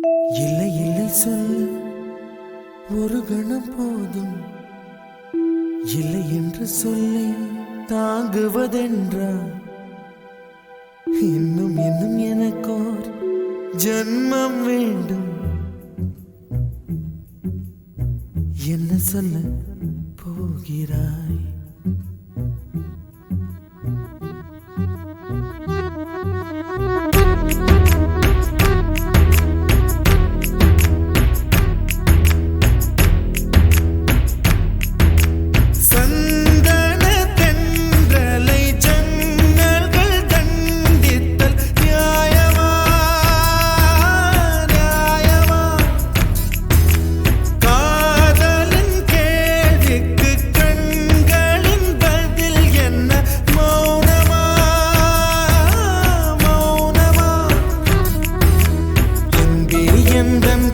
இல்லை இல்லை சொல்ல ஒரு கணம் போதும், இல்லை என்று சொல்லி தாங்குவதென்றா? இன்னும் இன்னும் எனக்கோர் ஜன்மம் வேண்டும். என்ன சொல்ல போகிறாய்?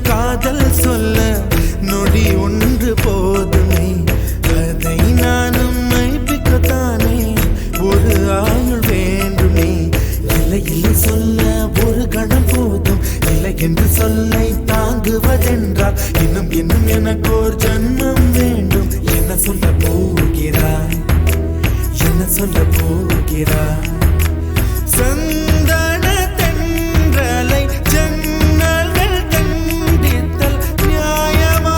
காதல் சொல்ல நொடி ஒன்று போதுமே, அதை நானும் மைப்பிக்கத்தானே ஒரு ஆயுள் வேண்டுமே. இல்லை இல்லை சொல்ல ஒரு கணம் போதும், இல்லை என்று சொல்லை தாங்குவதென்றால் இன்னும் இன்னும் எனக்கு ஒரு ஜன்மம் வேண்டும். என்ன சொல்ல போகிறாய்? என்ன சொல்ல போகிறாய்? சந்தன தென்றலை ஜன்னல்கள் தண்டித்தல் நியாயமா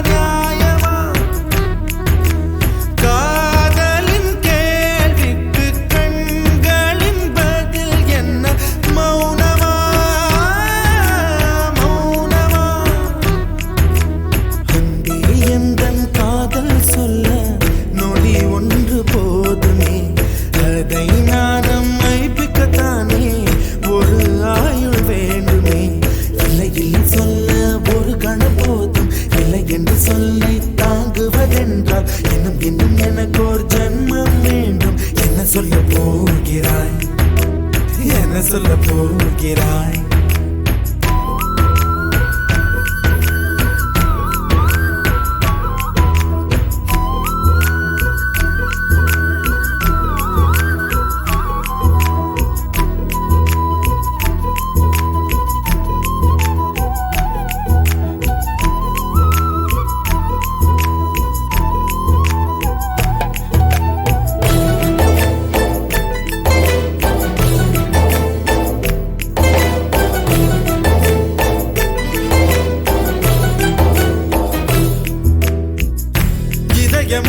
நியாயமா? காதலின் கேள்விக்கு கண்களின் பதில் என்ன மௌனமா மௌனமா? அன்பே எந்தன் காதல் சொல்ல நொடி ஒன்று போதுமே, அதை நானும் மைப்பிக்கத்தானே ஒரு ஆயுள் வேண்டுமே. இல்லை இல்லை சொல்ல ஒரு கணம் போதும், இல்லை என்று சொல்லை தாங்குவதென்றால் இன்னும் இன்னும் எனக்கு ஒரு ஜன்மம் வேண்டும். என்ன சொல்ல போகிறாய்? என்ன சொல்ல போகிறாய்?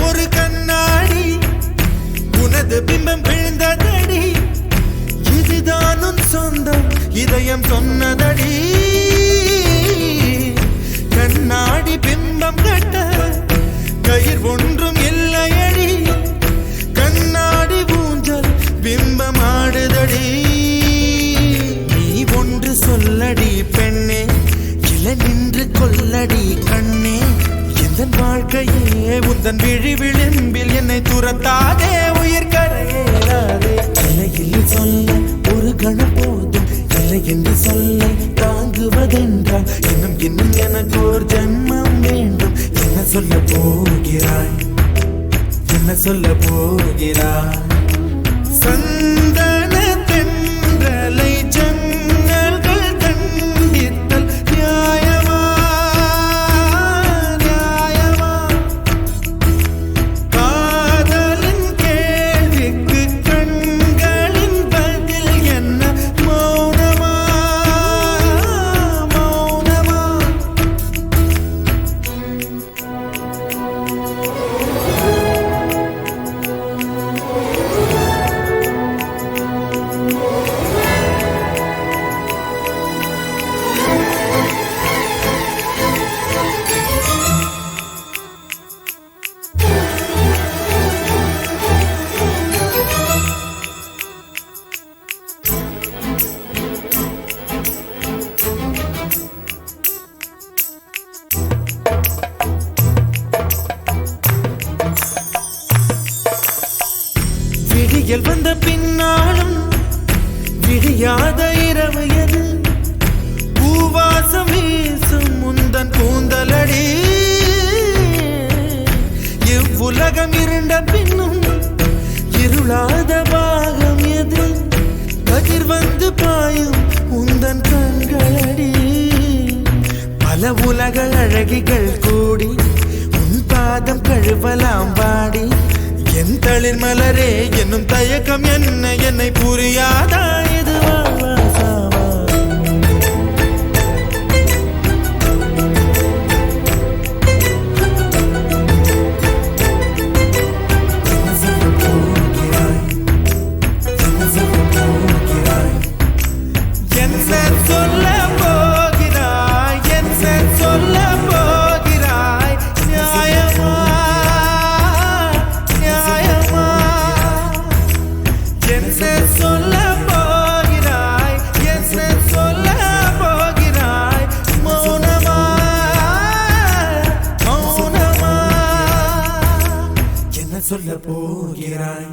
ஒரு கண்ணாடி உனது பிம்பம் விழுந்ததடி, இதுதானும் சொந்தம் இதயம் சொன்னதடி. கண்ணாடி பிம்பம் கட்ட கயிர் ஒன்றும் இல்லையடி, கண்ணாடி ஊஞ்சல் பிம்பம் ஆடுதடி. நீ ஒன்று சொல்லடி பெண்ணே, இல நின்று கொல்லடி கண்ணே. எந்தன் வாழ்க்கையே உந்தன் விழி விளிம்பில் என்னை துரத்தாதே, உயிர் கரையேறாதே. இல்லை இல்லை சொல்ல ஒரு கணம் போதும், இல்லை என்று சொல்ல தாங்குவதென்றால் இன்னும் இன்னும் எனக்கு ஒரு ஜன்மம் வேண்டும். என்ன சொல்ல போகிறாய்? என்ன சொல்ல போகிறாய்? சந்தன தென்றலை ஜன்னல்கள் தண்டித்தல் நியாயமா நியாயமா? காதலின் கேள்விக்கு கண்களின் பதில் என்ன மௌனமா மௌனமா? விடியல் வந்த பின்னாலும் விடியாத இரவு எது? பூவாசம் வீசும் முந்தன் கூந்தலடி. இவ்வுலகம் இருண்ட பின்னும் இருளாத பாகம் எது? கதிர் வந்து பாயும் உந்தன் கண்கள் உலக அழகிகள் கூடி உன் பாதம் கழுவலாம் வாடி என் தளிர் மலரே என்னும் தயக்கம் என்ன என்னை புரியாதா இது வாழ்வாசாவா சொல்ல போகிறாய்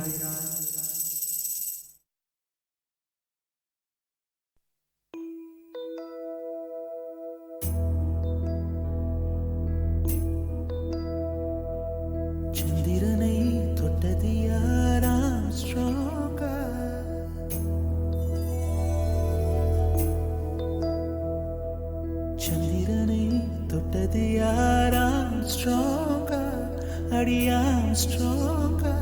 சந்திரனை தொட்டது யாராம் ஸ்ட்ராங்கா சந்திரனை தொட்டது யாராம் ஸ்ட்ராங்கா அடியாம் ஸ்ட்ராங்கா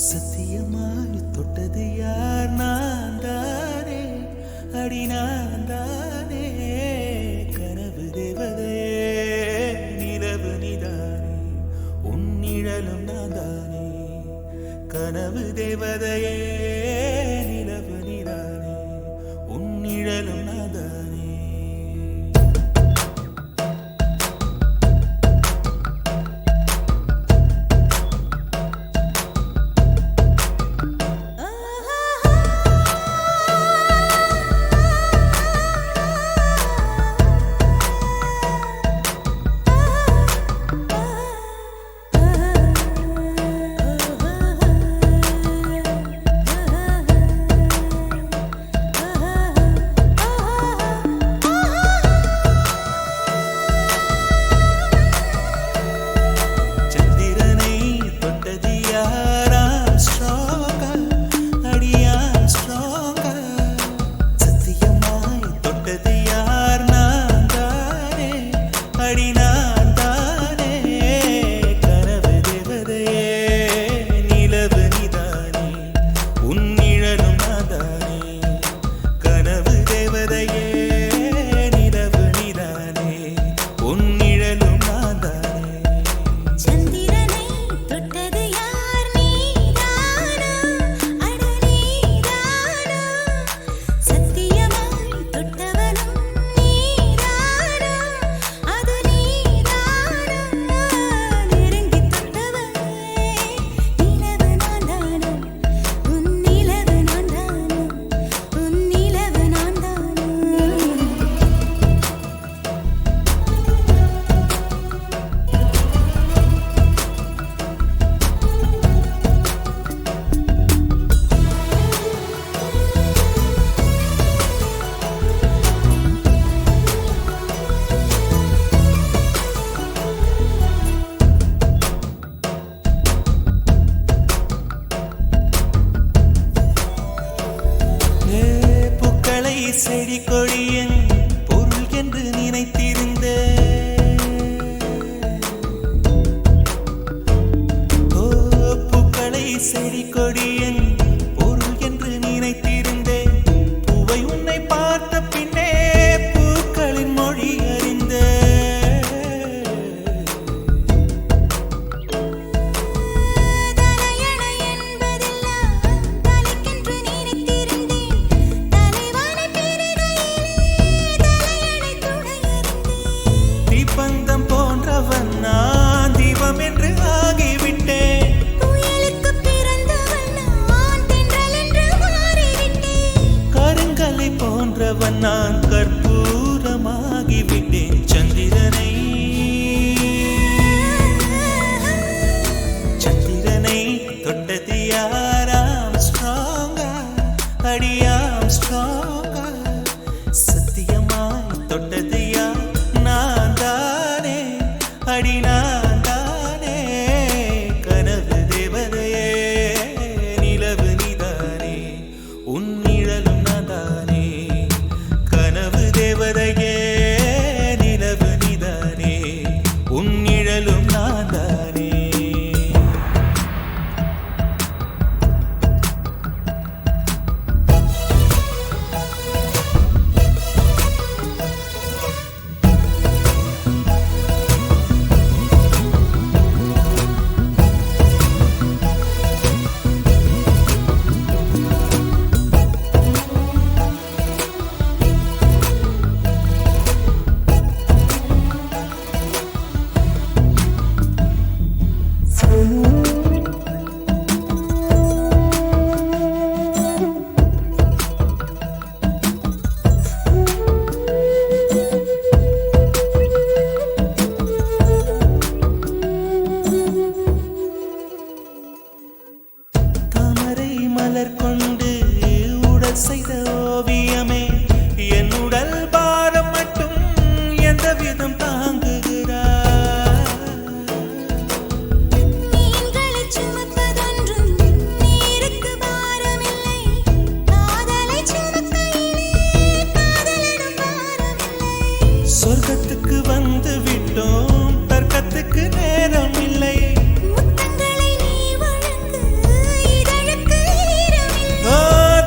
சத்தியமாய் தொட்டது யார் நான் தானே அடி நான் தானே கனவு தேவதையே நிலவு நிதானே உன் நிழலும் நான் தானே கனவு தேவதையே நிலவு நிதானே உன் நிழலும் நான் தானே செடி கொடியின் பொருள் என்று நினைத்திருந்த பூக்களை செடி கொடியின் பொருள் என்று நினைத்திருந்தேன் பூவை உன்னை பார்த்த பின்னே பூக்களின் மொழி அறிந்த பந்தம் போன்றவன் நான் தீபம் என்று ஆகிவிட்டேன் புயலுக்கு பிறந்தவன் நான் தென்றல் என்று மாறிவிட்டேன் கருங்கலை போன்றவன் நான் கற்பூரமாகிவிட்டேன் சந்திரனை தொட்டது யாராம் ஸ்ட்ராங்கா அடியாம் ஸ்ட்ராங்கா சத்தியமாய் தொட்டது யார் நான் தானே அடி நான் தானே கனவு தேவதையே நிலவு நீதானே உன் நிழலும் நான் தானே கனவு தேவதையே செய்த ஓவியமே என் உடல் பாரம் மட்டும் எந்த விதம் தாங்குகிறார் சொர்க்கத்துக்கு வந்து விட்டோம் தர்க்கத்துக்கு நேரம் இல்லை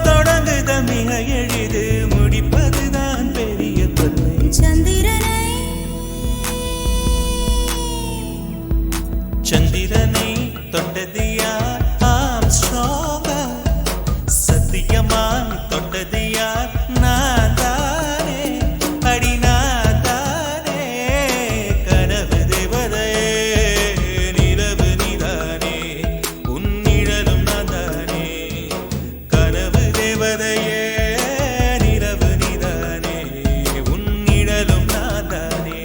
தொடங்குத மிக எளிது முடிப்பதுதான் பெரிய தொல்லை சந்திரனை தொட்டது யார் ஆம்ஸ்ட்ராங்கா சத்தியமாய் தொட்டது யார் நான் தானே அடி நான் தானே கனவு தேவதையே நிலவு நீதானே உன் நிழலும் நான் தானே கனவு தேவதையே நிலவு நீதானே உன் நிழலும் நான் தானே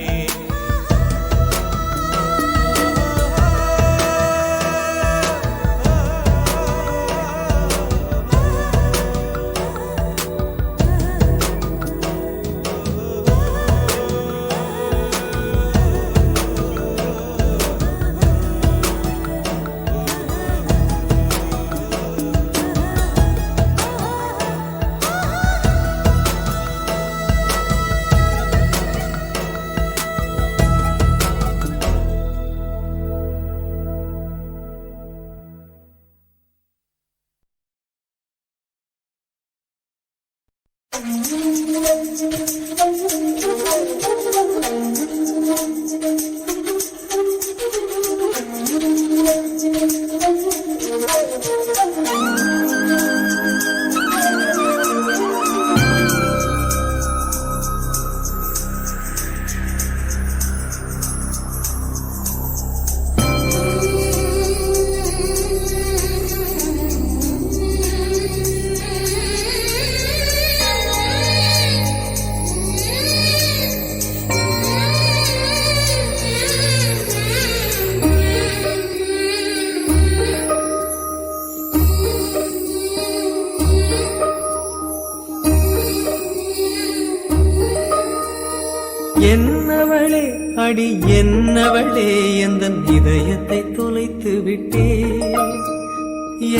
என்னவளே அடி என்னவளே எந்தன் இதயத்தை தொலைத்து விட்டே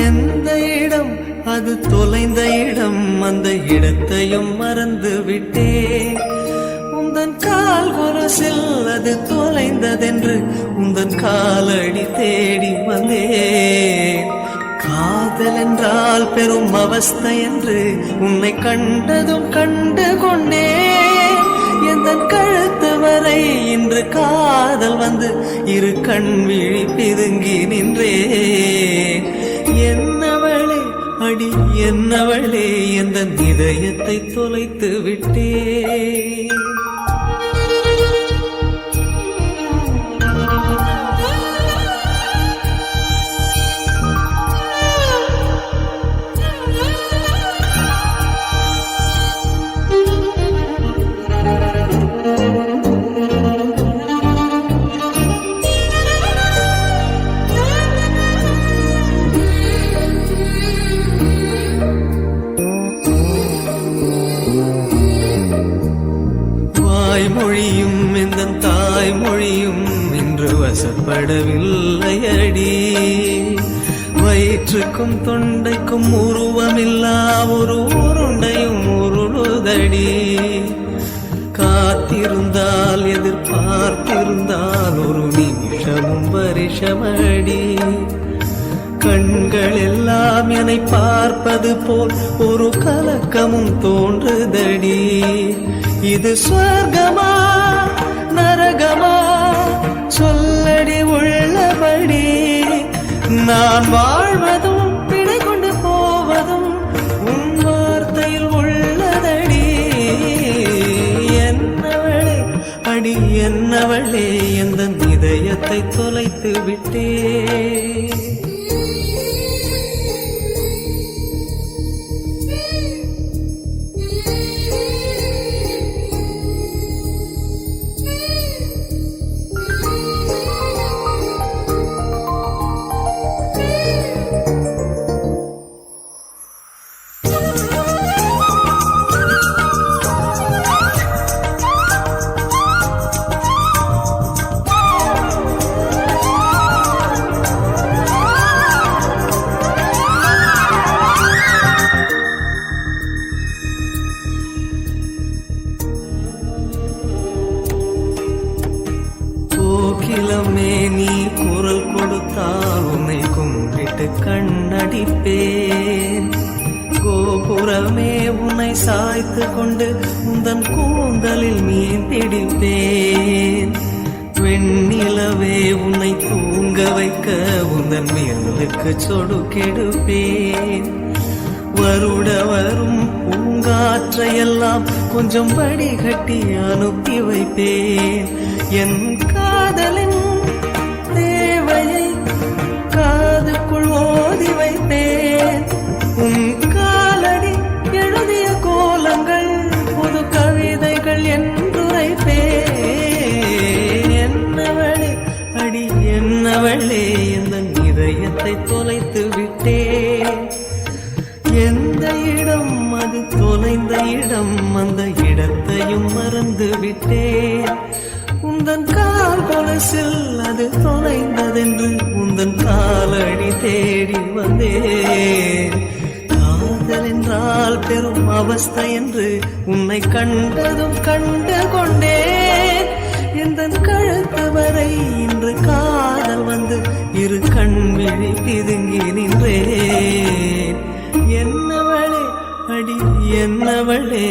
எந்த இடம் அது தொலைந்த இடம் அந்த இடத்தையும் மறந்து விட்டே உந்தன் கால் கொலுசில் அது தொலைந்ததென்று உந்தன் காலடி தேடி வந்தேன் காதல் என்றால் பெரும் அவஸ்தை என்று உன்னை கண்டதும் கண்டு கொண்டேன் எந்தன் கழுத்து வரை இன்று காதல் வந்து இரு கண் விழி பிதுங்கி நின்றேன் என்னவளே அடி என்னவளே எந்தன் இதயத்தை தொலைத்து விட்டேன் மொழியும் இந்த தாய்மொழியும் இன்று வசப்படவில்லை அடி வயிற்றுக்கும் தொண்டைக்கும் உருவமில்லா ஒரு உருண்டையும் உருளுதடி காத்திருந்தால் எதிர்பார்த்திருந்தால் ஒரு நிமிஷமும் வருஷமடி கண்கள் எல்லாம் என்னை பார்ப்பது போல் ஒரு கலக்கமும் தோன்றுதடி இது ஸ்வர்கமா நரகமா சொல்லடி உள்ளபடி நான் வாழ்வதும் பிழை கொண்டு போவதும் உன் வார்த்தையில் உள்ளதடி என்னவளே அடி என்னவளே எந்தன் இதயத்தை தொலைத்து விட்டே ஓரமே உன்னை சாய்த்து கொண்டு உந்தன் கூந்தலில் மீன் பிடிப்பேன். வெண்ணிலவே உன்னை தூங்க வைக்க உந்தன் மேலுக்கு சொடுக்கெடுப்பேன். வருட வரும் பூங்காற்றையெல்லாம் கொஞ்சம் வடிகட்டி அனுப்பி வைப்பேன். என் காதலின் தேவையை காதுக்குள் ஓதி வைப்பேன். உன் காலடி எழுதிய கோலங்கள் புது கவிதைகள் என்றுரைப்பேன். என்னவளே அடி என்னவளே எந்த இதயத்தை தொலைத்து விட்டேன். எந்த இடம் அது தொலைந்த இடம், அந்த இடத்தையும் மறந்து விட்டேன். உந்தன் கால் கொலுசில் அது தொலைந்ததென்று உந்தன் காலடி தேடி வந்தேன். காதல் என்றால் பெரும் அவஸ்தை என்று உன்னை கண்டதும் கண்டு கொண்டேன். எந்தன் கழுத்து வரை இன்று காதல் வந்து இரு கண்விழி பிதுங்கி நின்றேன். என்னவளே அடி என்னவளே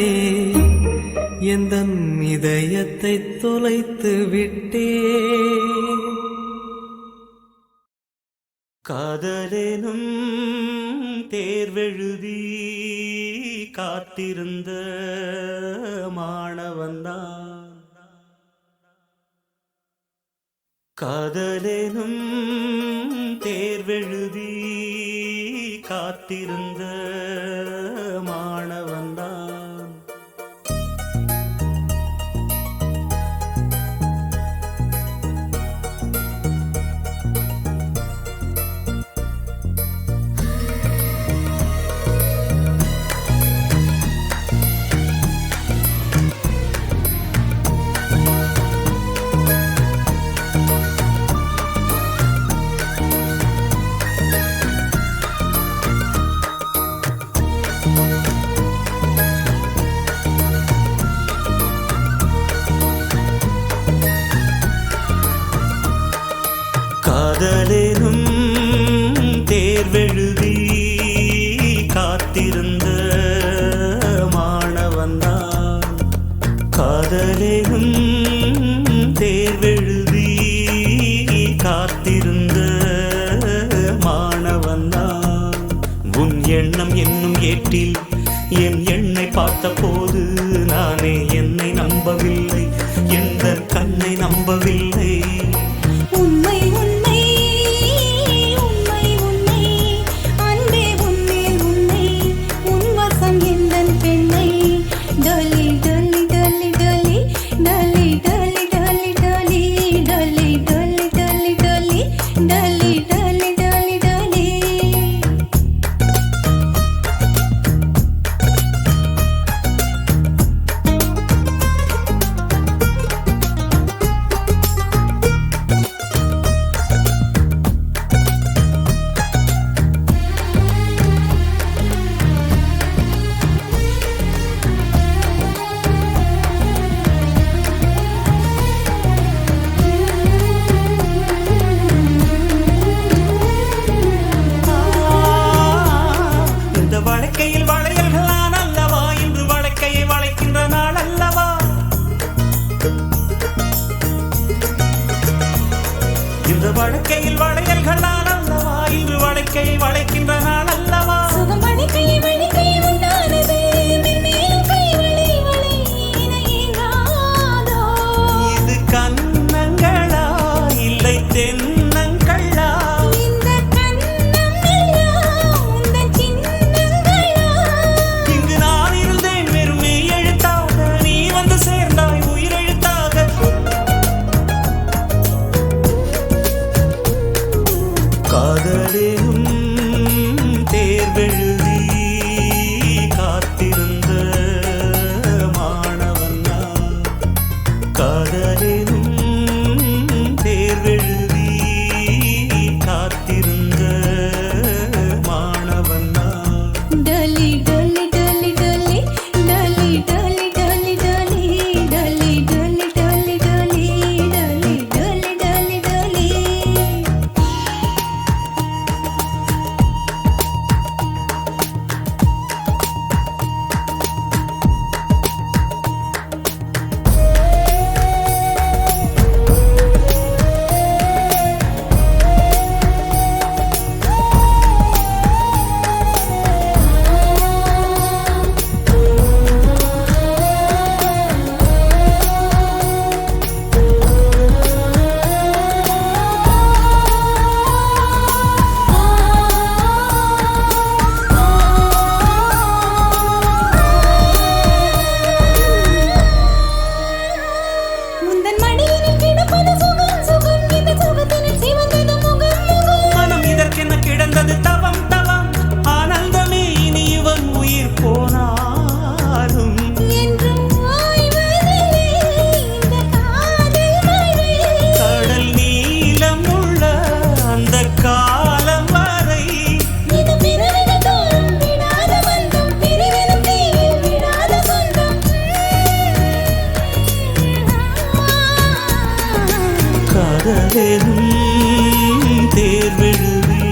எந்தன் இதயத்தை தொலைத்து விட்டேன். காதலேனும் தேர்வெழுதி காத்திருந்த மாணவன்தான். காதலேனும் தேர்வெழுதி காத்திருந்த மாணவன்தான். காதலேனும் தேர்வெழுதி காத்திருந்த மாணவன்தான். காதலேனும் தேர்வெழுதி காத்திருந்த மாணவன்தான். உன் எண்ணம் என்னும் ஏட்டில் என் எண்ணை பார்த்த போது நானே என்னை நம்பவில்லை, எந்த கண்ணை நம்பவில்லை. உண்மை காதலும் தேர்வெழுதி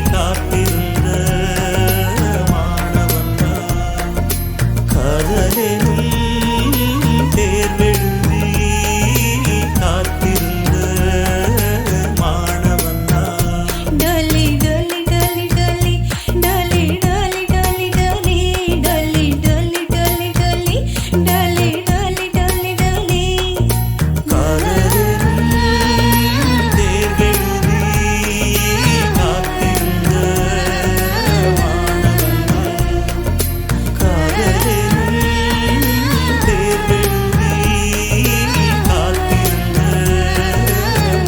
காத்திருந்த மாணவன்தான் காதலும் தேர்வெழுதி காத்திருந்த மாணவன்தான் டலி டலி டலி டலி டலி டலி டலி டலி டலி டலி டலி டலி டலி டலி டலி டலி காதலும் தேர்வெழுதி காத்திருந்த மாணவன்தான் காதலும் தேர்வெழுதி காத்திருந்த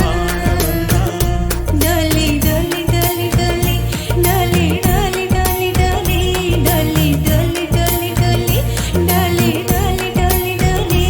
மாணவன்தான் டலி டலி டலி டலி டலி டலி டலி டலி டலி டலி டலி டலி டலி டலி டலி டலி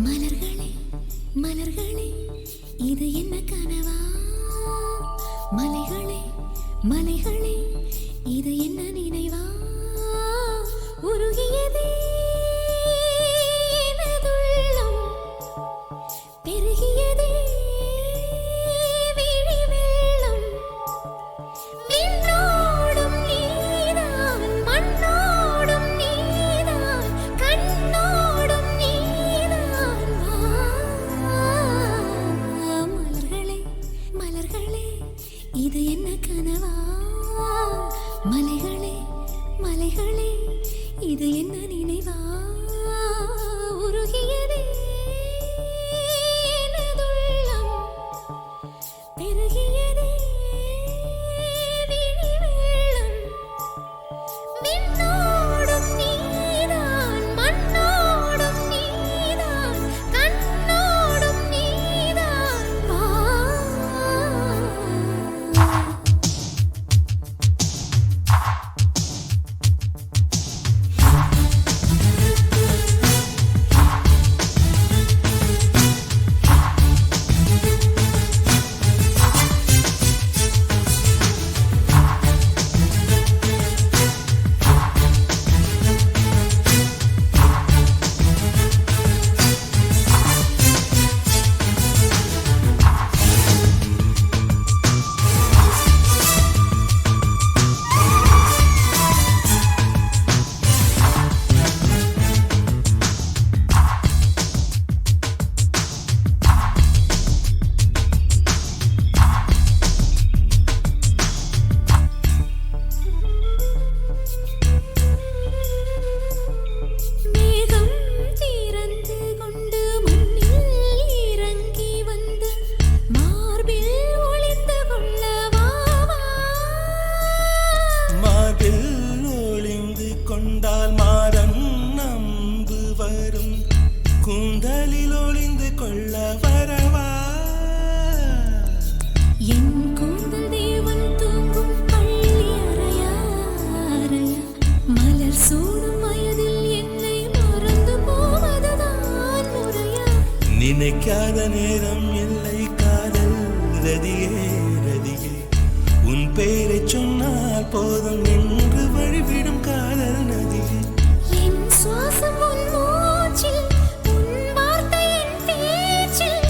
மலர்களே மலர்களே இது என்ன கனவா மலைகளே மலைகளே இது என்ன நினைவா உருகியதே எனதுள்ளம் பெருகியதே விழி வெள்ளம் விண்ணோடும் நீதான் மண்ணோடும் நீதான் கண்ணோடும் நீதான் மலர்களே மலர்களே இது என்ன கனவா மலைகளே மலைகளே இது என்ன நினைவா உருகியதே இல்லாத நேரம் இல்லை காதல் ரதியே ரதியே உன் பெயரை சொன்னால் போதும் என்று வழிவிடும் காதல் நதியே என் சுவாசம் உன் மூச்சில் உன் வார்த்தை என் பேச்சில்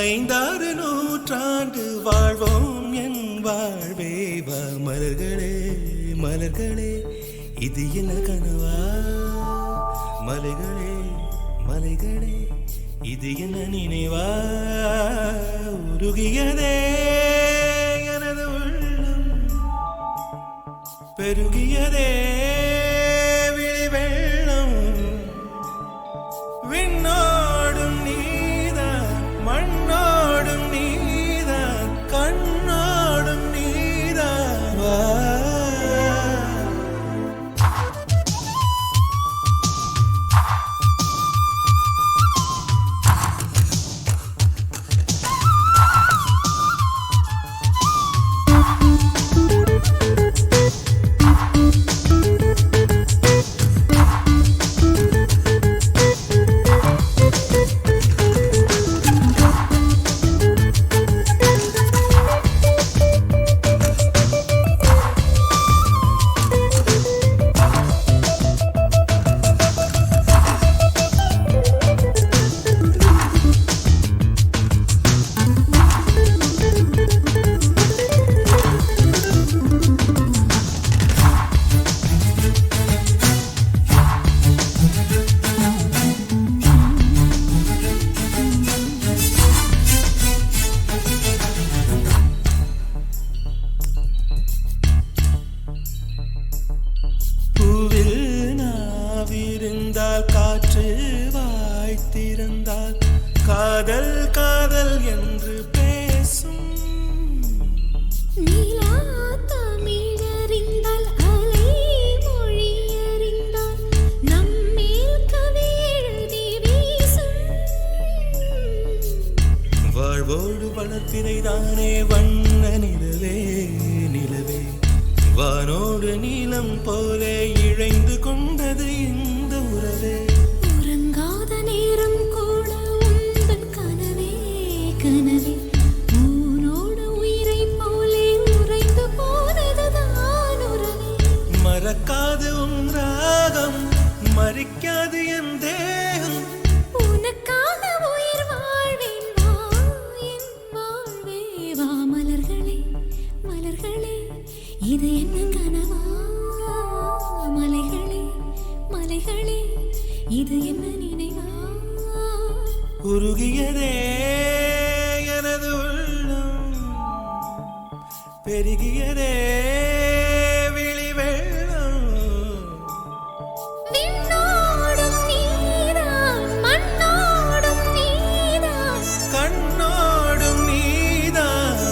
5-6 நூற்றாண்டு வாழ்வோம் என் வாழ்வே வா மலர்களே மலர்களே இது என்ன கனவா மலைகளே மலைகளே இது என்ன நினைவா உருகியதே எனது உள்ளம் பெருகியதே விழி வெள்ளம் விண்ணோடும் நீதான் மண்ணோடும் நீதான் கண்ணோடும் நீதான் வா காற்று வாய்த்திருந்தால் காதல் காதல் என்று பேசும் நீலா தமிழறிந்தால் அலை மொழியறிந்தால் நம்மேல் கவி எழுதி வீசும் வாழ்வோடு வளர்த்திரைதானே வண்ண நிலவே நிலவே வானோடு நீலம் போலே இழைந்து கொண்டது இந்த உறவே உறங்காத நேரம் கூட உந்தன் கனவே கனவே ஊனோடு உயிரை போலே உறைந்து போனதுதான் உறவே மறக்காது உன் ராகம் மறிக்காது என் தேகம் உனக்காக உயிர் வாழ்வேன் வா என் வாழ்வே வா மலர்களே மலர்களே இது என்ன கனவா மலைகளே மலைகளே இது என்ன நினைவா உருகியதே எனது உள்ளம் பெருகியதே விழி வெள்ளம் விண்ணோடும் நீதான் மண்ணோடும் நீதான் கண்ணோடும் நீதான்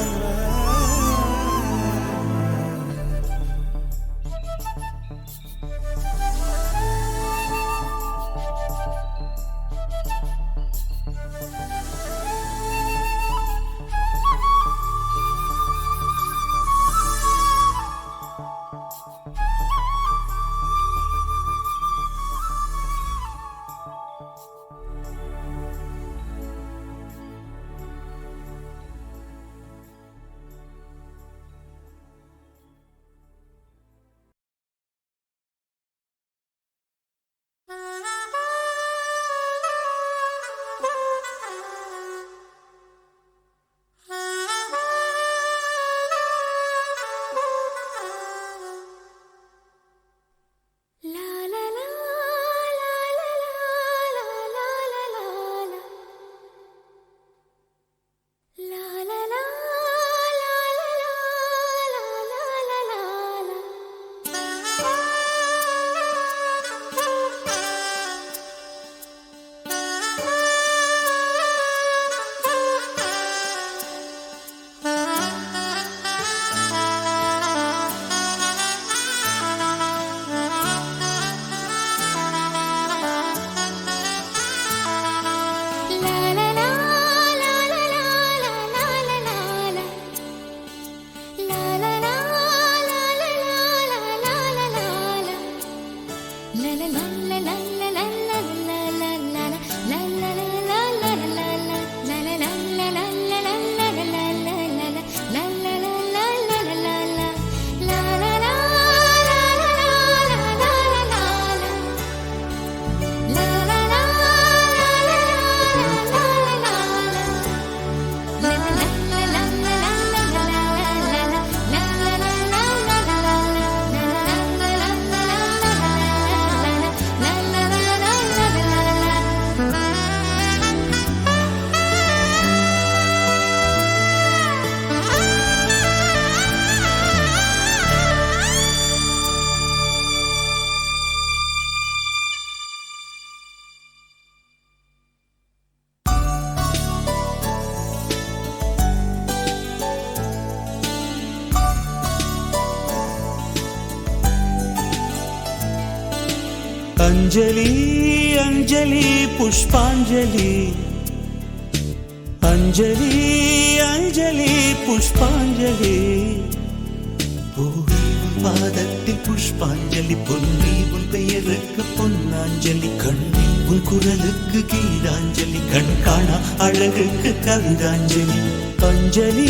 அஞ்சலி அஞ்சலி புஷ்பாஞ்சலி அஞ்சலி அஞ்சலி புஷ்பாஞ்சலி பூவே உன் பாதத்தில் புஷ்பாஞ்சலி பொன்னி உன் பெயருக்கு பொன்னாஞ்சலி கண்ணி உன் குரலுக்கு கீதாஞ்சலி கண் காணா அழகுக்கு கவிதாஞ்சலி அஞ்சலி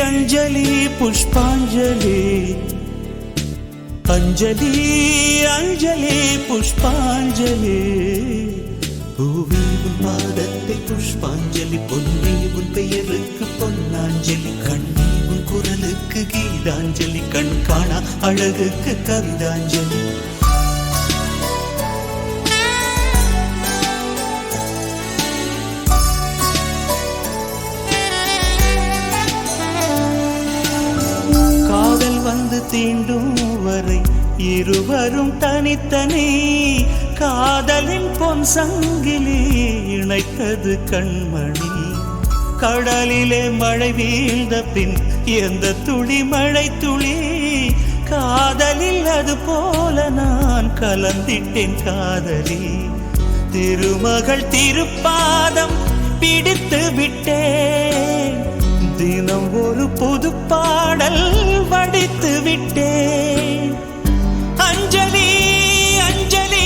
அஞ்சலி புஷ்பாஞ்சலி அஞ்சலி அஞ்சலி புஷ்பாஞ்சலி பூவே உன் பாதத்தில் புஷ்பாஞ்சலி பொன்னி உன் பெயருக்கு பொன்னாஞ்சலி கண்ணி உன் குரலுக்கு கீதாஞ்சலி கண் காணா அழகுக்கு கவிதாஞ்சலி காதல் வந்து தீண்டும் வரை இருவரும் தனித்தனி காதலின் பொன் சங்கிலி இணைத்தது கண்மணி கடலிலே மழை வீழ்ந்த பின் எந்த துளி மழை துளி காதலில் அது போல நான் கலந்திட்டேன் காதலி திருமகள் திருப்பாதம் பிடித்து விட்டேன் தினம் ஒரு புது பாடல் வடித்து விட்டேன் அஞ்சலி அஞ்சலி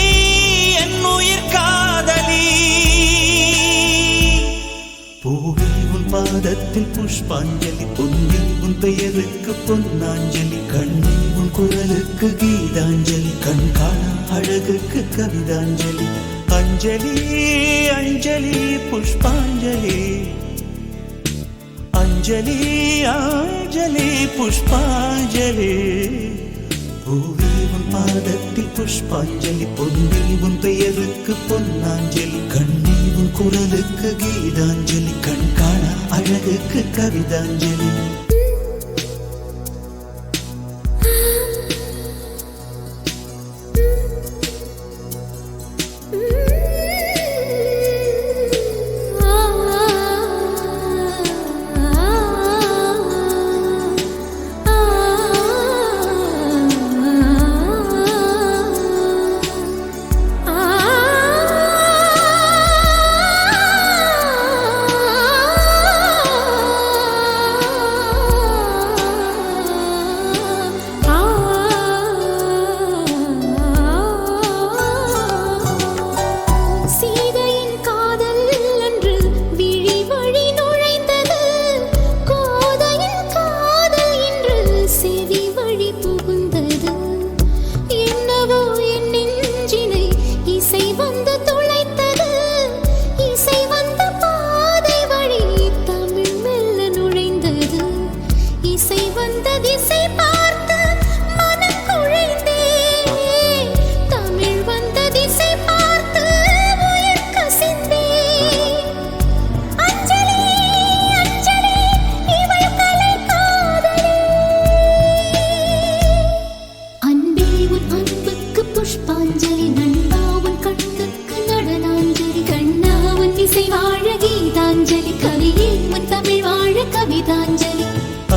என் உயிர் காதலி பூவே உன் பாதத்தில் புஷ்பாஞ்சலி பொன்னி உன் பெயருக்கு பொன்னாஞ்சலி கண்ணி உன் குரலுக்கு கீதாஞ்சலி கண் காணா அழகுக்கு கவிதாஞ்சலி அஞ்சலி அஞ்சலி புஷ்பாஞ்சலி அஞ்சலி அஞ்சலி புஷ்பாஞ்சலி பூவே உன் பாதத்தில் புஷ்பாஞ்சலி பொன்னி உன் பெயருக்கு பொன்னாஞ்சலி கண்ணி உன் குரலுக்கு கீதாஞ்சலி கண் காணா அழகுக்கு கவிதாஞ்சலி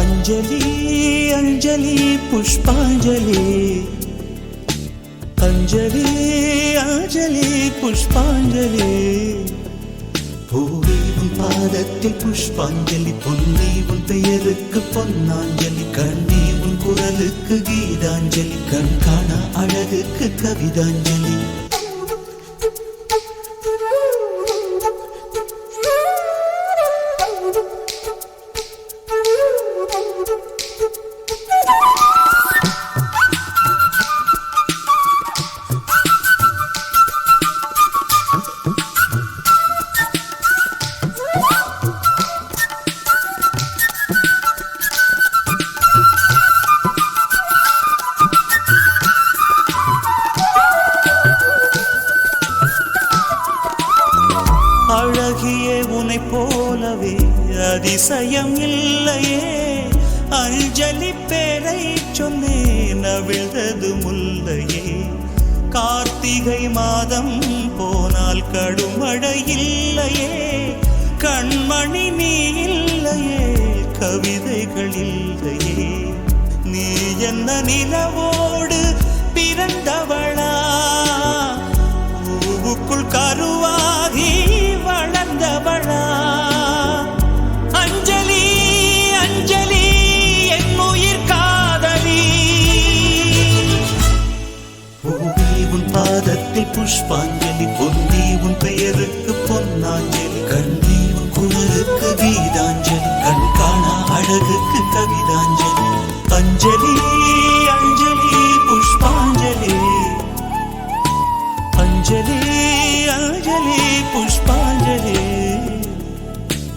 அஞ்சலி அஞ்சலி புஷ்பாஞ்சலி அஞ்சலி அஞ்சலி புஷ்பாஞ்சலி பூவே உன் பாதத்தில் புஷ்பாஞ்சலி பொன்னி உன் பெயருக்கு பொன்னாஞ்சலி கண்ணி உன் குரலுக்கு கீதாஞ்சலி கண் காணா அழகுக்கு கவிதாஞ்சலி அழகியே உனை போலவே அதிசயம் இல்லையே அஞ்சலி பேரை சொன்னேன் அவிழ்ந்தது முல்லையே கார்த்திகை மாதம் போனால் கடுமழை இல்லையே கண்மணி நீ இல்லையே கவிதைகள் இல்லையே நீ என்ன நிலவோடு பிறந்தவளா புஷ்பாஞ்சலி பொன்னி உன் பெயருக்கு பொன்னாஞ்சலி கண்ணி உன் குரலுக்கு கீதாஞ்சலி கண் காணா அழகுக்கு கவிதாஞ்சலி அஞ்சலி அஞ்சலி புஷ்பாஞ்சலி அஞ்சலி அஞ்சலி புஷ்பாஞ்சலி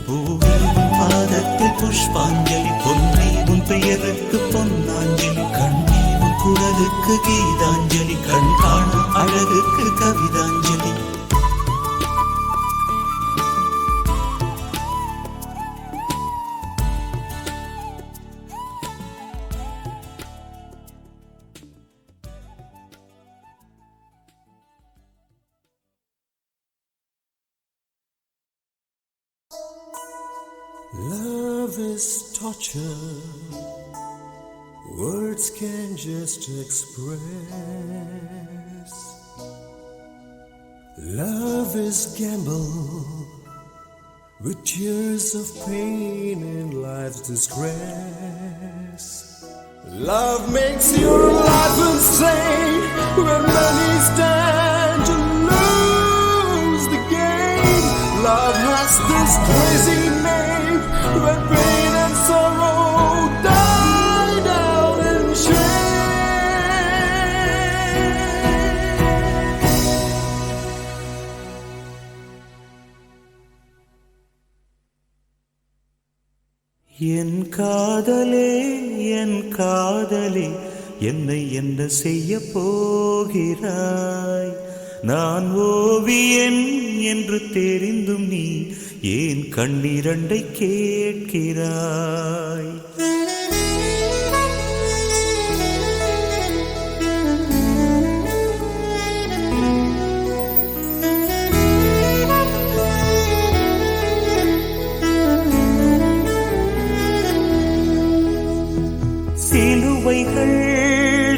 பூவில் பாதத்தில் புஷ்பாஞ்சலி பொன்னி உன் பெயருக்கு பொன்னாஞ்சலி கண்ணி உன் குரலுக்கு கீதாஞ்சலி கண் காணா அழகுக்கு கவிதாஞ்சலி Love is torture, words can just express. Love is gamble with tears of pain and life's distress. Love makes your life insane when many stand to lose the game. Love has this crazy name when pain and sorrow die down in என் காதலே என் காதலே என்னை என்ன செய்ய போகிறாய் நான் ஓவியன் என்று தெரிந்தும் நீ ஏன் கண்ணிரண்டை கேட்கிறாய் சிலுவைகள்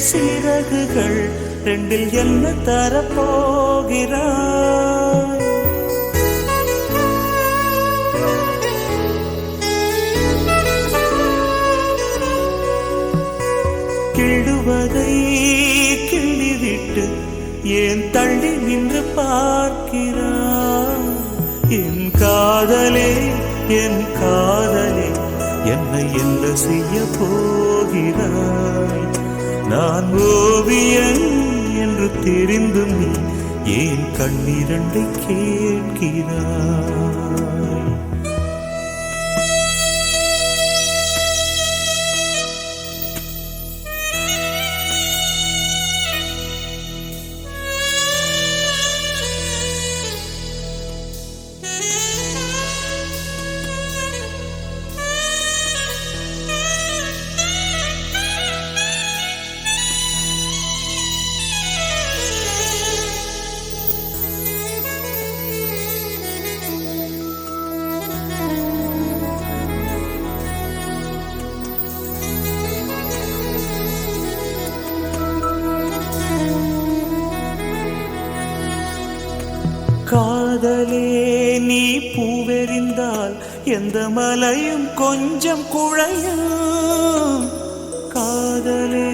சிறகுகள் ரெண்டில் என்ன தரப்போகிறாய் கிடுவதை கிள்ளிவிட்டு ஏன் தள்ளி நின்று பார்க்கிறாய் என் காதலே என் காதலே என்னை என்ன செய்ய போகிறாய் நான் ஓவியன் என்று தெரிந்தும் நீ ஏன் கண்ணிரண்டை கேட்கிறாய் காதலே நீ பூவெறிந்தால் எந்த மலையும் கொஞ்சம் குழையும் காதலே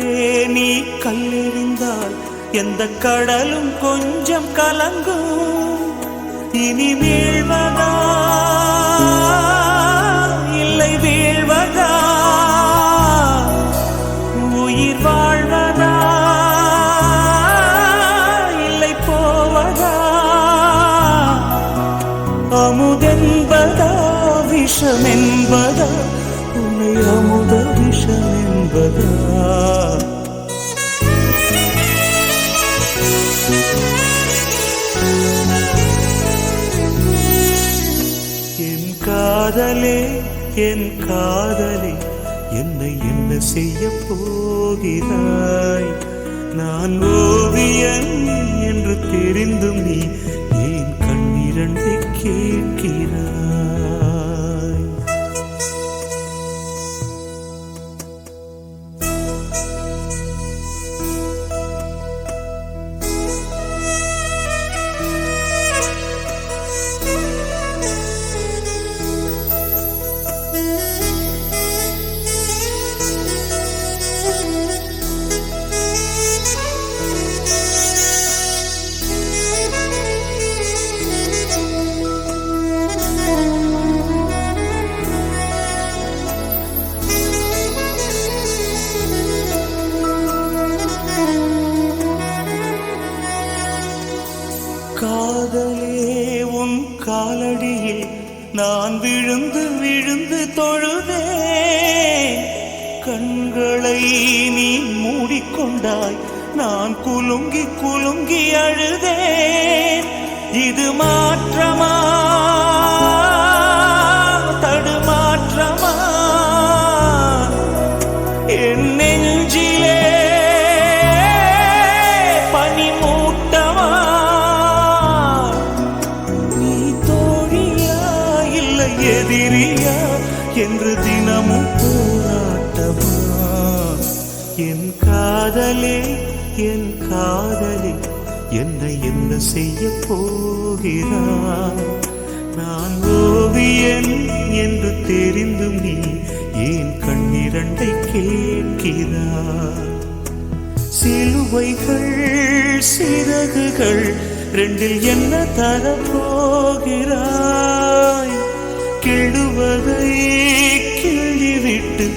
நீ கல்லெறிந்தால் எந்த கடலும் கொஞ்சம் கலங்கும் இனி வீழ்வதா இல்லை வீழ்வதா உயிர் வாழ்வதா இல்லை போவதா அமுதென்பதா விஷமென்பதா உன்னை அமுத விஷமென்பதா என் காதலே என் காதலே என்னை என்ன செய்ய போகிறாய் நான் ஓவியன் என்று தெரிந்தும் நீ ஏன் கண்ணிரண்டை கேட்கிறாய் விழுந்து விழுந்து தொழுதே கண்களை நீ மூடிக்கொண்டாய் நான் குலுங்கி குலுங்கி அழுதேன் இது மாற்றமா தடுமாற்றமா என் நெஞ்சிலே பனிமூட்டமா நீ தோழியா இல்லை எதிரியா என்று தினமும் போராட்டமா என் காதலே என்னை என்ன செய்ய போகிறாய் நான் ஓவியன் என்று தெரிந்தும் நீ ஏன் கண்ணிரண்டை கேட்கிறாய் சிலுவைகள் சிறகுகள் ரெண்டில் என்ன தரப்போகிறாய் கெடுவதை கிள்ளிவிட்டு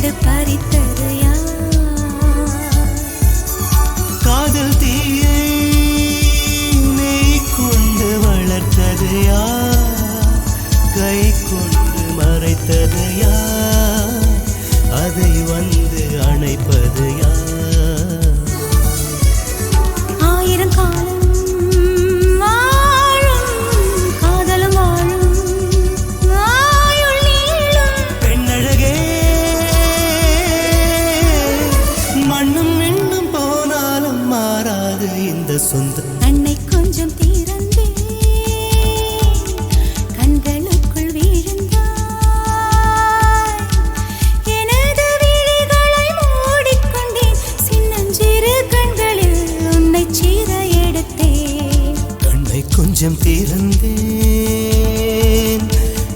காடு பறித்தது யார்? காதல் தீயை நெய் கொண்டு வளர்த்தது யார்? கை கொண்டு மறைத்தது யார்? அதை வந்து அணைப்பது யார்? ஆயிரம் காலம் வாழும் காதலும் வாழும் ஆயுள் நீளும். பெண்ணழகே மண்ணும் விண்ணும் போனாலும் மாறாது இந்த சொந்தம். கண்ணை கொஞ்சம் திறந்தேன், கண்களுக்குள் வீழ்ந்தாய். எனது விழிகளை மூடிக்கொண்டேன், சின்னஞ்சிறு கண்களில் உன்னை சீர எடுத்தேன். கண்ணை கொஞ்சம் திறந்தேன்,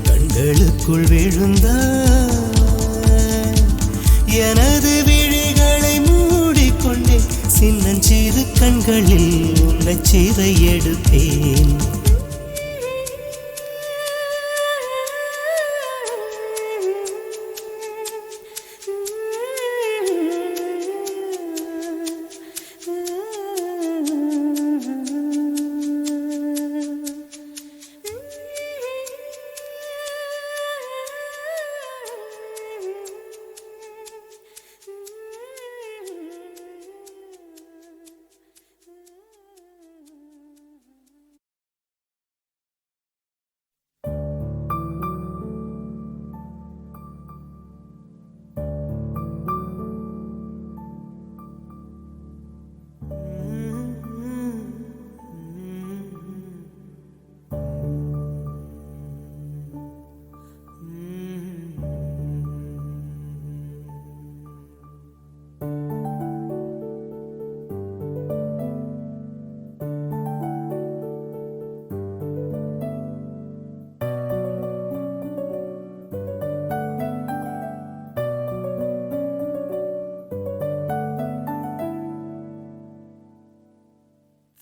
கண்களுக்குள் விழுந்தாய். எனது விழிகளை மூடிக்கொண்டேன், சின்னஞ்சிறு கண்களில் உன்னை சீரை எடுத்தேன்.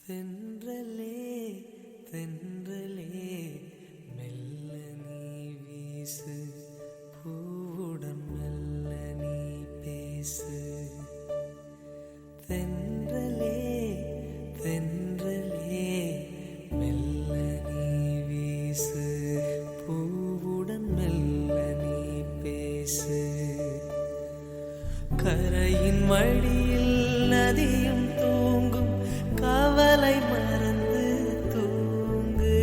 தென்றலே தென்றலே மெல்ல நீ வீசு, பூவுடன் மெல்ல நீ பேசு. தென்றலே தென்றலே மெல்ல நீ வீசு, பூவுடன் மெல்ல நீ பேசு. கரையின் வழியில் நதியும் தூங்கும், கவலை மறந்து தூங்கு.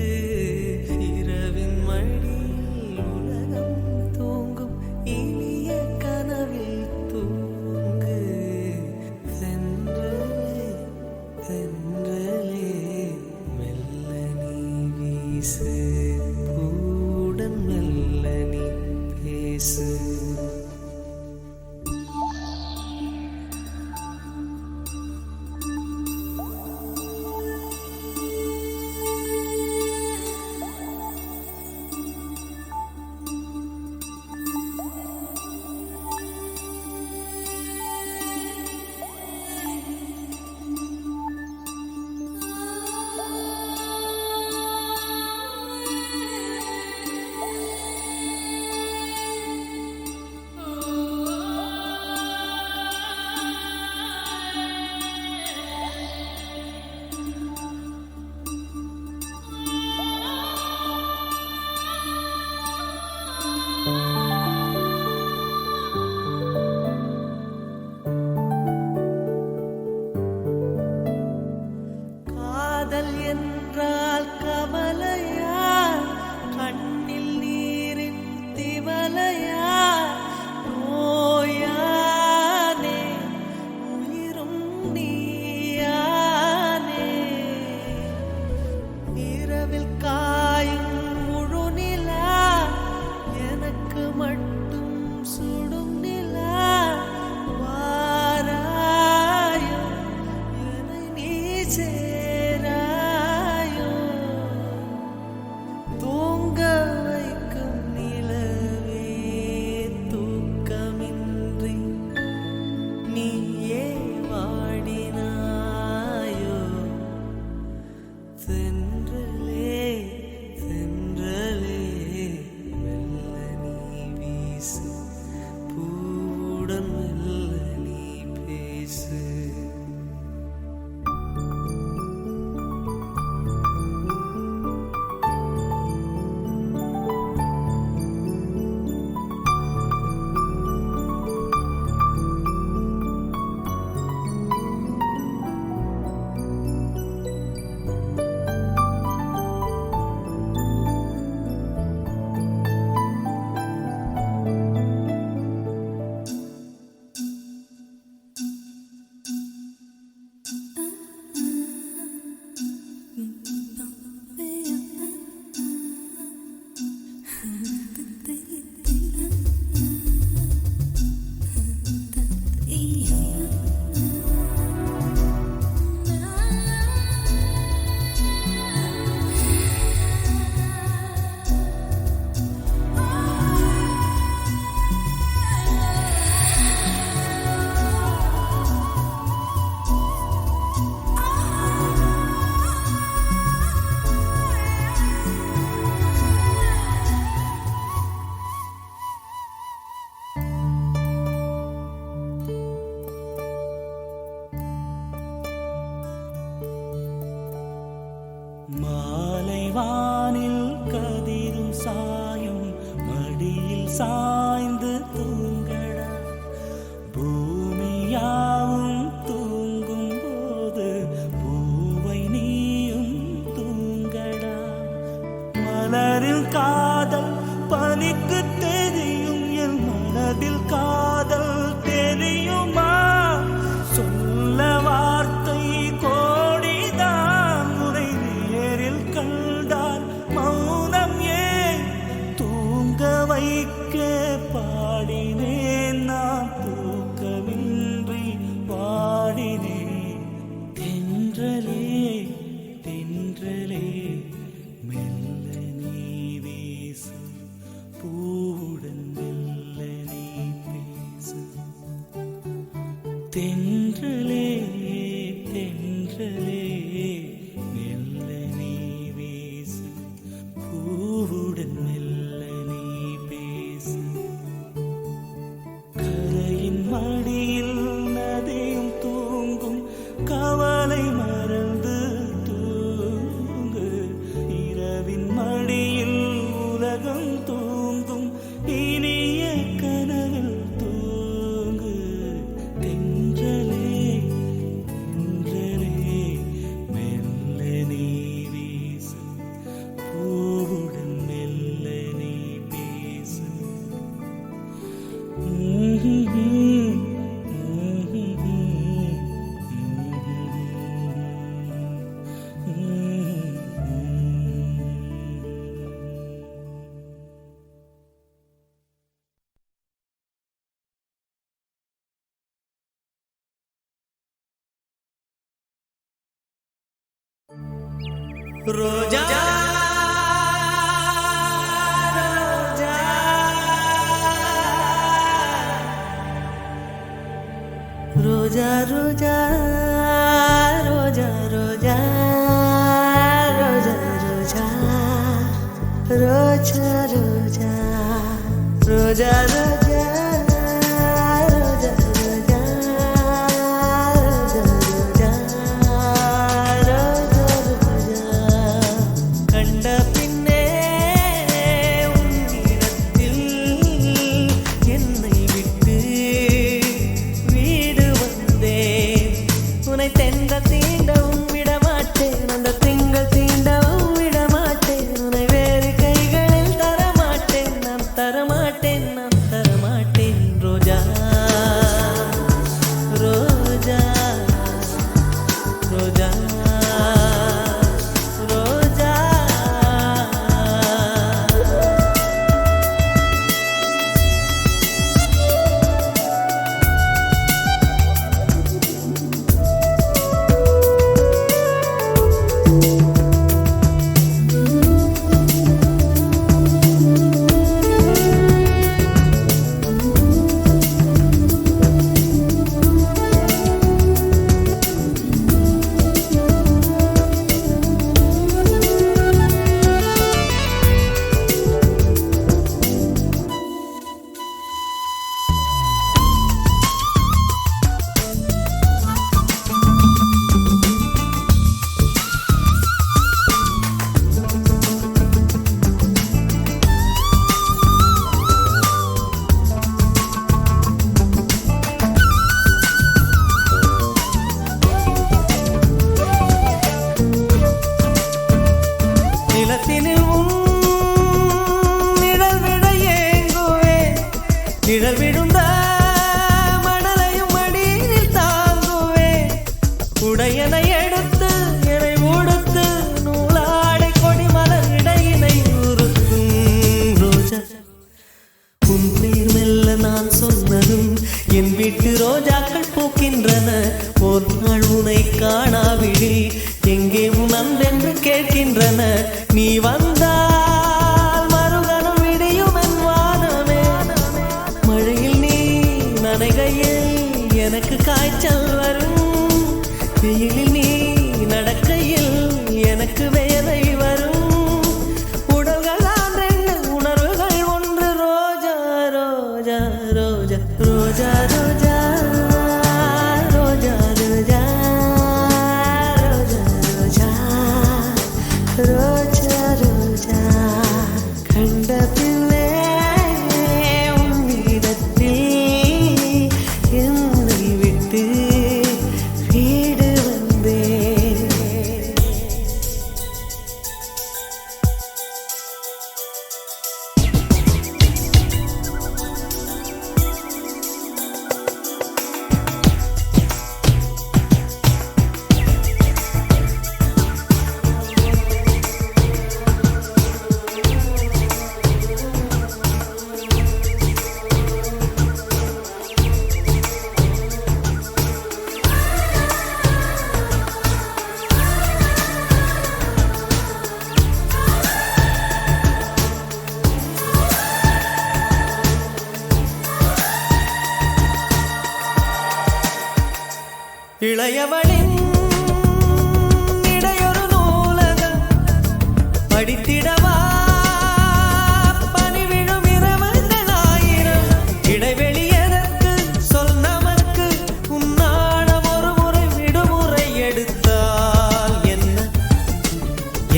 இரவின் மடியில் உலகம் தூங்கும், இனிய கனவில் தூங்கு. தென்றலே தென்றலே மெல்ல நீ வீசு, பூவுடன் மெல்ல நீ பேசு. காதல் பனிக்கு தெரியும் என் மனதில் காதல் தெரியுமா சொல்ல வார்த்தை கோடிதான் உனை நேரில் கண்டால் மௌனம் ஏன் தூங்க வைக்க பாடினேன் நான் தூக்கமின்றி பாடினேன் தென்றலே தென்றலே மெல்ல நீ வீசு பூவுடன் மெல்ல நீ பேசு தென்றலே தென்றலே மெல்ல நீ வீசு பூவுடன் மெல்ல நீ பேசு கரையின் மடியில் நதியும் தூங்கும் கவலை மறந்து தூங்கு இரவின் மடியில் உலகம் தூங்கும் இனிய கனவில் தூங்கு தென்றலே தென்றலே மெல்ல நீ வீசு பூவுடன் மெல்ல நீ பேசு ரோஜா ரோஜா ரோஜா ரோஜா ரோஜா ரோஜா ரோஜா ரோஜா ரோஜா ரோஜா ரோஜா நிழல் விழுந்த மணலையும் மடியில் தாங்குவேன் உடையனை எடுத்து என்னை உடுத்து நூலாடை கொடி மலர் இடையினை உறுத்தும் ரோஜா உன் பேர் மெல்ல நான் சொன்னதும் என் வீட்டு ரோஜாக்கள் பூக்கின்றன ஒரு நாள் உனை காணாவிடில் எங்கே உன் அன்பென்று கேட்கின்றன நீ வந்தால் மறுகணம் விடியும் என் வானமே மழையில் நீ நனைகையில் எனக்கு காய்ச்சல் வரும் வெயிலில் நீ நடக்கையில் எனக்கு வேலை வரும் உடல்கள் ரெண்டு உணர்வுகள் ஒன்று ரோஜா ரோஜா ரோஜா ரோஜா ரோஜா ரோஜா ரோஜா ரோஜா ரோஜா ரோஜா கண்ட பிள்ளை உன்னிடத்தில் என்னை விட்டு வீடு வந்தேன் இளையவளின் இடையொரு நூலகம் படித்திடவா பனிவிழும் இரவுகள் ஆயிரம் இடைவெளி எதற்கு சொல் நமக்கு உன்னாடம் ஒரு முறை விடுமுறை எடுத்தால் என்ன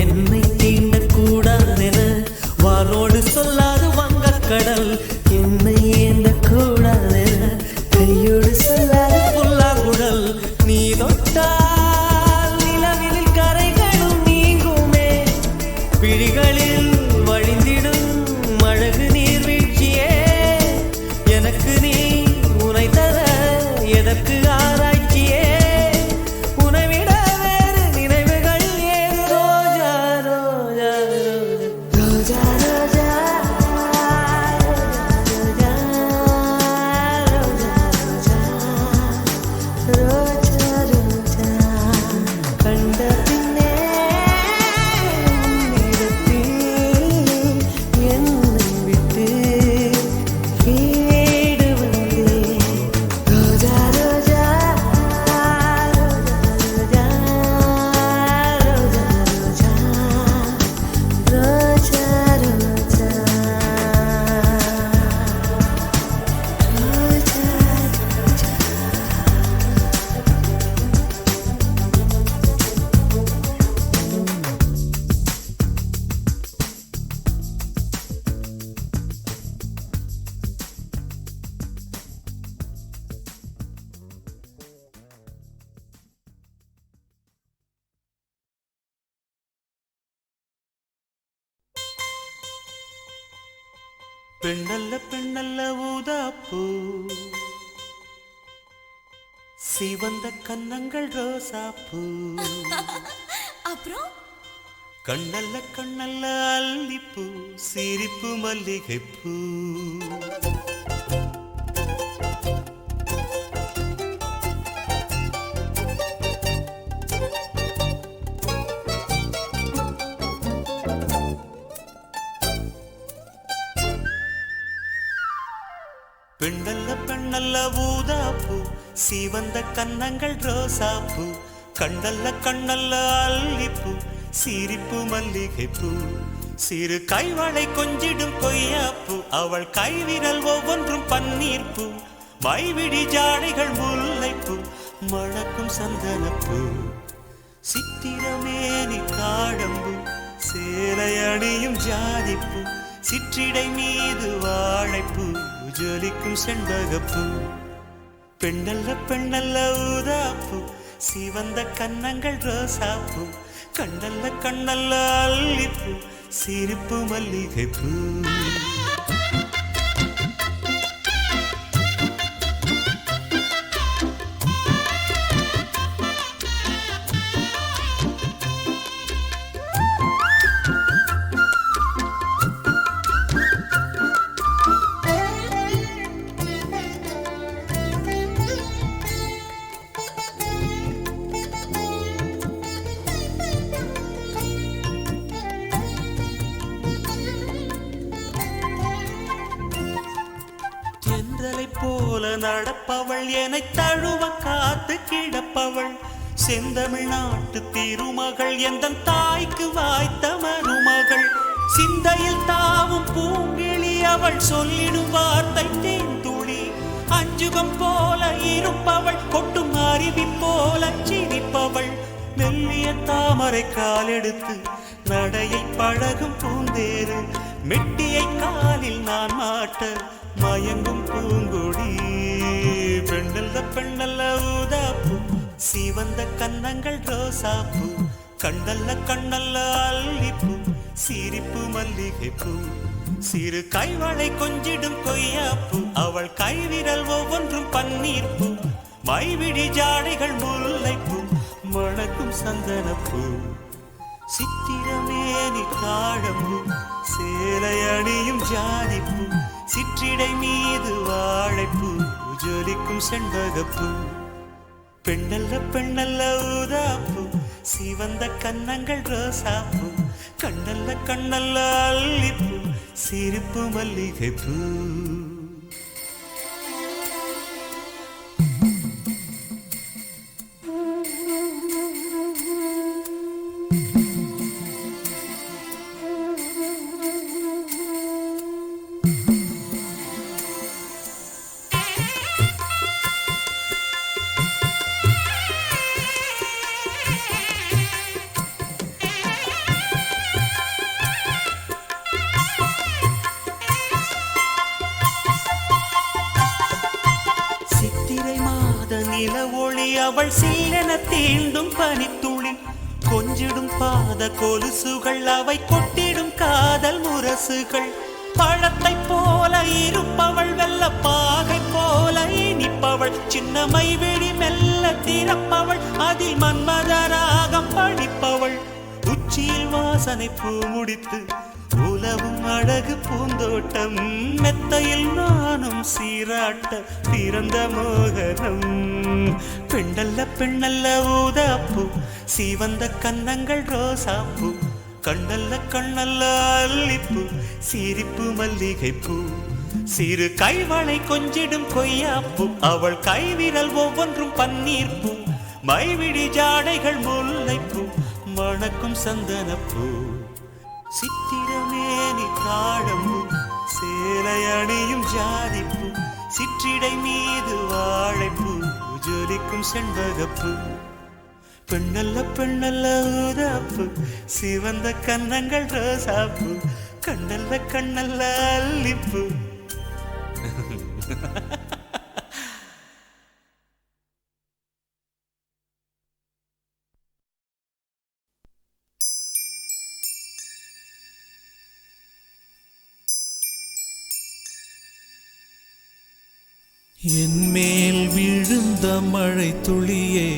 என்னை தீண்டக்கூடாதென வாரோடு சொல்லாது வங்கக்கடல் என்னை ஏந்தக்கூடாதென கையோடு சொல்லாது புல்லாங்குழல் நீ தொட்டால் நிலவில் கரைகளும் நீங்குமே விழிகளில் வழிந்திடும் அழகு நீர்வீழ்ச்சியே எனக்கு நீ உனை தர எதற்கு ஆராய்ச்சியே உனை விட வேறு நினைவுகள் ஏது ரோஜா ரோஜா ரோஜா ரோஜா பெண்ணல்ல பெண்ணல்ல ஊதாப்பூ சிவந்த கன்னங்கள் ரோசாப்பூ அப்புறம் கண்ணல்ல கண்ணல்ல அல்லிப்பூ சிரிப்பு மல்லிகைப்பூ பெண்ணல்ல பெண்ணல்ல ஊதாப்பூ சிவந்த கன்னங்கள் ரோசாப்பூ கண்ணல்ல கண்ணல்ல அல்லிப்பூ சிரிப்பு மல்லிகைப்பூ சிறு கைவளை கொஞ்சிடும் கொய்யாப்பூ அவள் கைவிரல் ஒவ்வொன்றும் பன்னீர்ப்பூ மைவிடி ஜாடைகள் முல்லைப்பூ மணக்கும் சந்தனப்பூ சித்திரமேனி காடம்பூ சேலை அணியும் ஜாதிப்பூ சிற்றிடை மீது வாழைப்பூ ஜொலிக்கும் செண்பகப்பூ பெண்ணல்ல பெண்ணல்ல ஊதாப்பூ சிவந்த கன்னங்கள் ரோசாப்பூ கண்ணல்ல கண்ணல்ல அல்லிப்பூ சிரிப்பு மல்லிகைப்பூ போல நடப்பவள் என்னை தழுவ காத்து கிடப்பவள் செந்தமிழ்நாட்டு திருமகள் எந்தன் தாய்க்கு வாய்த்த மருமகள் சிந்தையில் தாவும் பூங்கிழி அவள் சொல்லிடும் வார்த்தை தேன்துளி அஞ்சுகம் போல இருப்பவள் கொட்டும் அருவி போல சிரிப்பவள் மெல்லிய தாமரை காலெடுத்து நடையை பழகும் பூந்தேறு மெட்டியை காலில் நான் மாட்ட மயங்கும் பூங்கொடி பெண்ணல்ல பெண்ணல்ல ஊதாப்பூ சிவந்த கன்னங்கள் ரோசாப்பூ கண்ணல்ல கண்ணல்ல அல்லிப்பூ சிரிப்பு மல்லிகைப்பூ சிறு கைவளை கொஞ்சிடும் கொய்யாப்பூ அவள் கைவிரல் ஒவ்வொன்றும் பன்னீர்ப்பூ மைவிடி ஜாடைகள் முல்லைப்பூ மணக்கும் சந்தனப்பூ சித்திரமேனி காடம்பூ சேலை அணியும் ஜாதிப்பூ சிற்றிடை மீது வாழைப்பூ ஜொலிக்கும் செண்பகப்பூ பெண்ணல்ல பெண்ணல்ல ஊதாப்பூ சிவந்த கன்னங்கள் ரோசாப்பூ கண்ணல்ல கண்ணல்ல அல்லிப்பூ சிரிப்பு மல்லிகைப்பூ அவள் சில்லென தீண்டும் பனித்துளி கொஞ்சிடும் பாத கொலுசுகள் அவை கொட்டிடும் காதல் முரசுகள் பழத்தை போல இருப்பவள் வெள்ள பாகை போல இனிப்பவள் சின்னமை விழி மெல்ல திறப்பவள் அதில் மன்மதராகம் படிப்பவள் உச்சியில் வாசனை பூ முடித்து உலவும் அழகு பூந்தோட்டம் மெத்தையில் நானும் சீராட்ட பிறந்த மோகனம் பெண்ணல்ல பெண்ணல்ல ஊதாப்பூ சீவந்த கன்னங்கள் ரோசாப்பூ கண்ணல்ல கண்ணல்ல அல்லிப்பூ சிரிப்பு மல்லிகைப்பூ சிறு கைவளை கொஞ்சிடும் கொய்யாப்பூ அவள் கைவிரல் ஒவ்வொன்றும் பன்னீர்ப்பூ மைவிழி ஜாடைகள் முல்லைப்பூ மணக்கும் சந்தனப்பூ சித்திரமேனி தாழம்பூ சேலை அணியும் ஜாதிப்பூ சிற்றிடை மீது வாழைப்பூ ஜொலிக்கும் செண்பகப்பூ பெண்ணல்ல பெண்ணல்ல ஊதாப்பூ சிவந்த கன்னங்கள் ரோசாப்பூ கண்ணல்ல கண்ணல்ல அல்லிப்பூ. என்மேல் விழுந்த மழை துளியே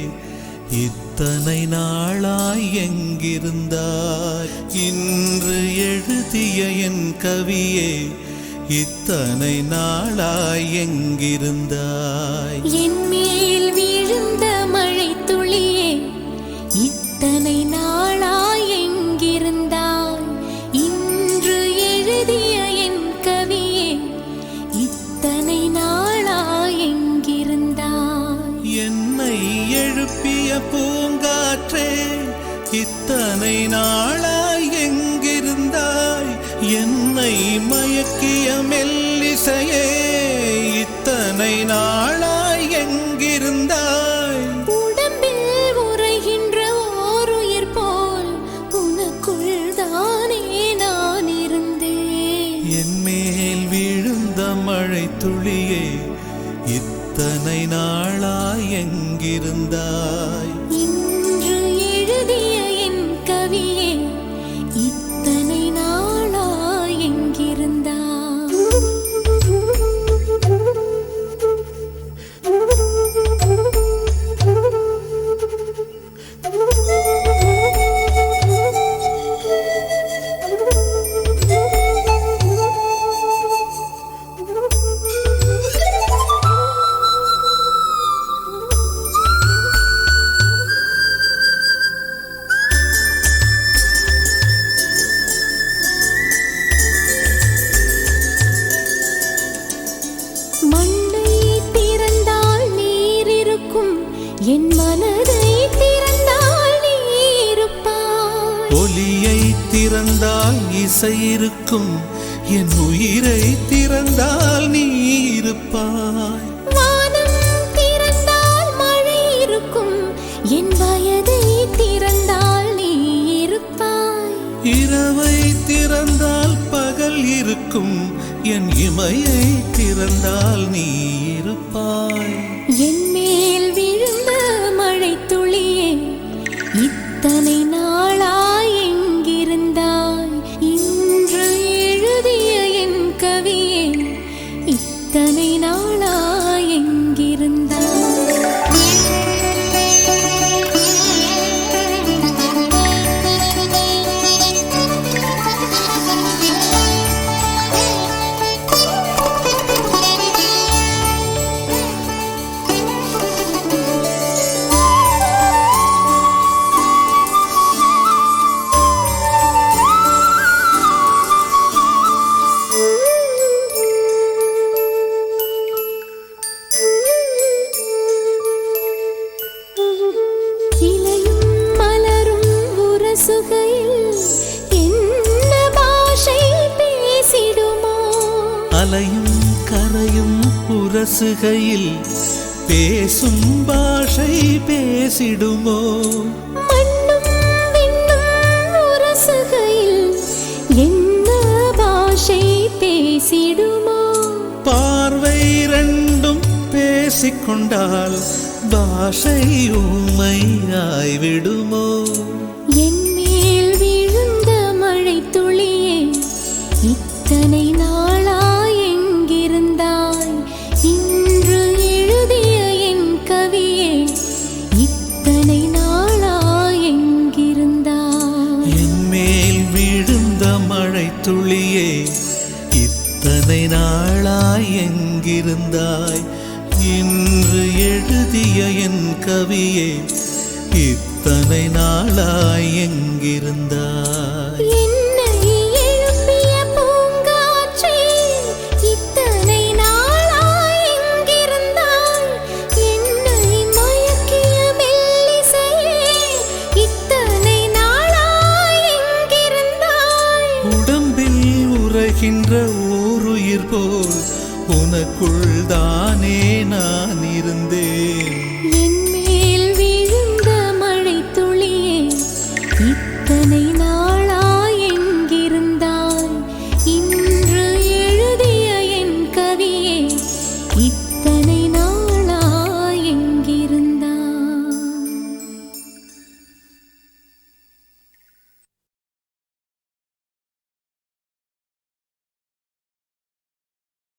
இத்தனை நாளாய் எங்கிருந்தாய் இன்று எழுதிய என் கவியே இத்தனை நாளாய் எங்கிருந்தாய் என்மேல் விழுந்த மழை துளியே இத்தனை நாளாய் எங்கிருந்தாய் இன்று எழுதிய என் கவியே இத்தனை நாளாய் எங்கிருந்தாய் என்னை எழுப்பிய பூங்காற்றே இத்தனை நாளாய் எங்கிருந்தாய் என்னை மயக்கிய மெல்லிசையே இத்தனை நாளாய் எங்கிருந்தாய் உடம்பில் உறைகின்ற ஓருயிர் போல் உனக்குள் தானே நான் இருந்தேன் என் மேல் விழுந்த மழை துளியே இத்தனை நாளாய் எங்கிருந்தாய் இன்று எழுதிய என் கவியே இத்தனை நாளாய் எங்கிருந்தாய் மண்ணை திறந்தால் நீர் இருக்கும் என் மனதை திறந்தால் நீ இருப்பாய் ஒலியை திறந்தால் இசை இருக்கும் என் உயிரை திறந்தால் நீ இருப்பாய் வானம் திறந்தால் மழை இருக்கும் என் வயதை திறந்தால் நீ இருப்பாய் இரவை திறந்தால் பகல் இருக்கும் என் இமையை திறந்தால் நீ இருப்பாய் என் மேல் விழுந்த மழை துளியே இத்தனை நாளாய் எங்கிருந்தாய் இன்று எழுதிய என் கவியே இத்தனை நாளாய் எங்கிருந்தாய் இலையும் மலரும் உரசுகையில் என்ன பாஷை பேசிடுமோ அலையும் கரையும் உரசுகையில் பேசும் பாஷை பேசிடுமோ மண்ணும் விண்ணும் உரசுகையில் என்ன பாஷை பேசிடுமோ பார்வை ரெண்டும் பேசிக்கொண்டால் பாஷை ஊமையாய் விடுமோ? என் மேல் விழுந்த மழை துளியே, இத்தனை நாளாய் எங்கிருந்தாய்? இன்று எழுதிய என் கவியே, இத்தனை நாளாய் எங்கிருந்தாய்? என் மேல் விழுந்த மழை துளியே, இத்தனை நாளாய் எங்கிருந்தாய்? இன்று எழுதிய என் கவியே, இத்தனை நாளாய் எங்கிருந்தாய்? என்னை எழுப்பிய பூங்காற்றே, இத்தனை நாளாய் எங்கிருந்தாய்? என்னை மயக்கிய மெல்லிசையே, இத்தனை நாளாய் எங்கிருந்தாய்? உடம்பில் உறைகின்ற ஓருயிர் போல் உனக்குள் தானே நான் இருந்தேன். என் மேல் விழுந்த மழை துளியே, இத்தனை நாள்